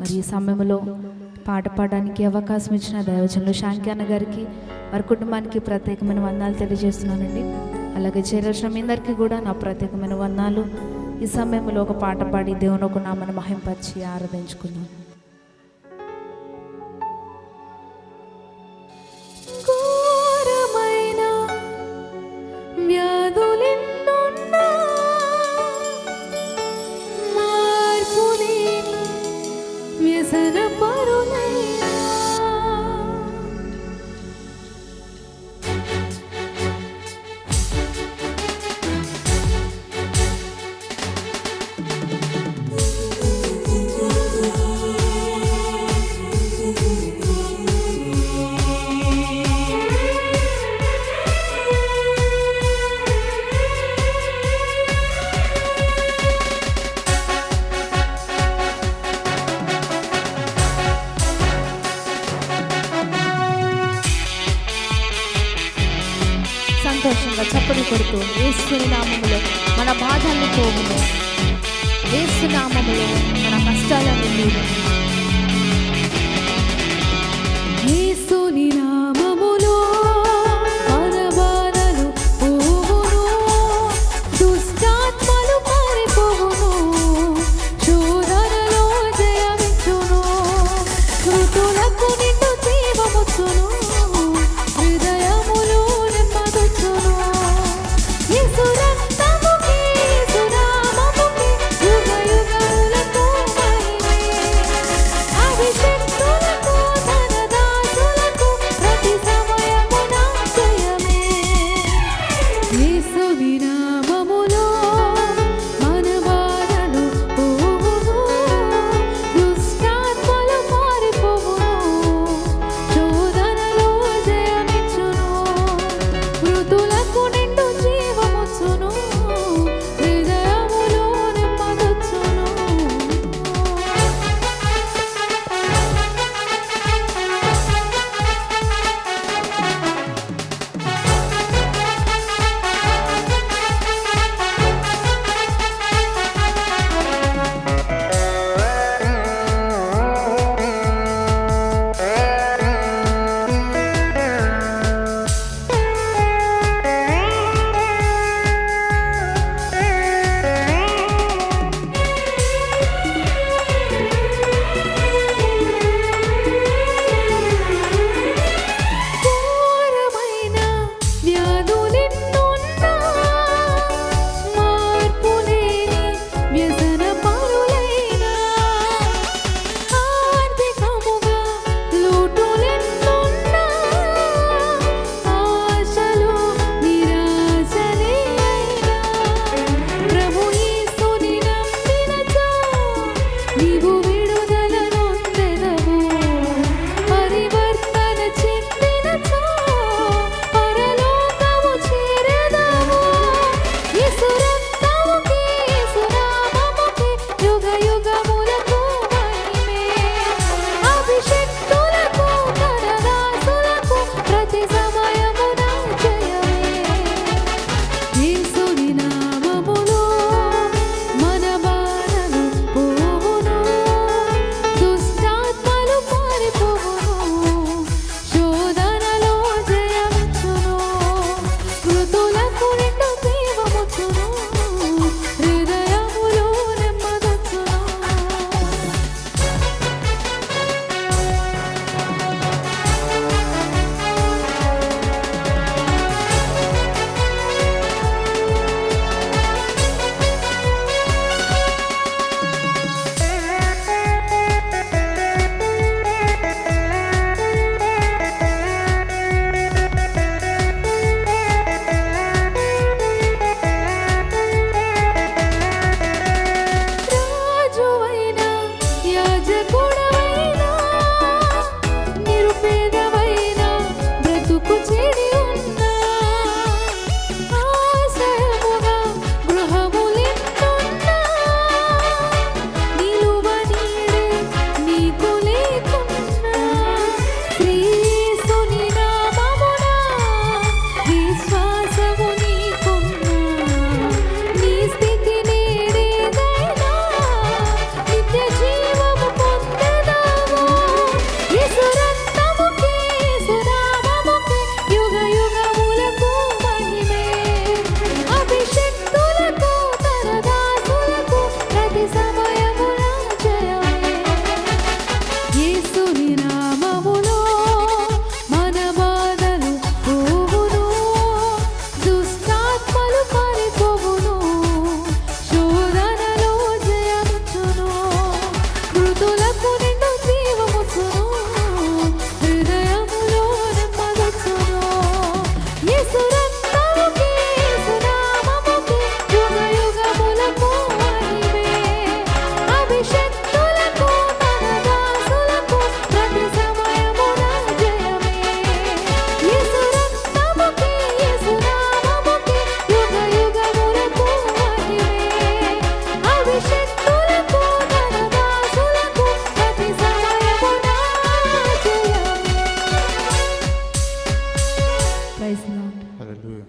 మరి ఈ సమయంలో పాట పాడడానికి అవకాశం ఇచ్చిన దైవజనులు శాంక్యాన గారికి, వారి కుటుంబానికి ప్రత్యేకమైన వందనాలు తెలియజేస్తున్నానండి. అలాగే చేరొచ్చిన మీ అందరికీ కూడా నా ప్రత్యేకమైన వందనాలు. ఈ సమయంలో ఒక పాట పాడి దేవుని ఒక నామను మహింపరిచి ఆరాధించుకున్నాను. సంతోషంగా చప్పట్లు కొడుతూ యేసు నామములో మన బాధల్ని పోగును, యేసు నామములో మన కష్టాలను తీరును. యేసుని నామములో మన బాధలు పోగును, దుష్టాత్మలు పారిపోవును, శోధనలో జయమిచ్చును, మృతులకు నిండు జీవముచ్చును, హృదయములో ప్రైజ్ లార్డ్. హల్లెలూయా.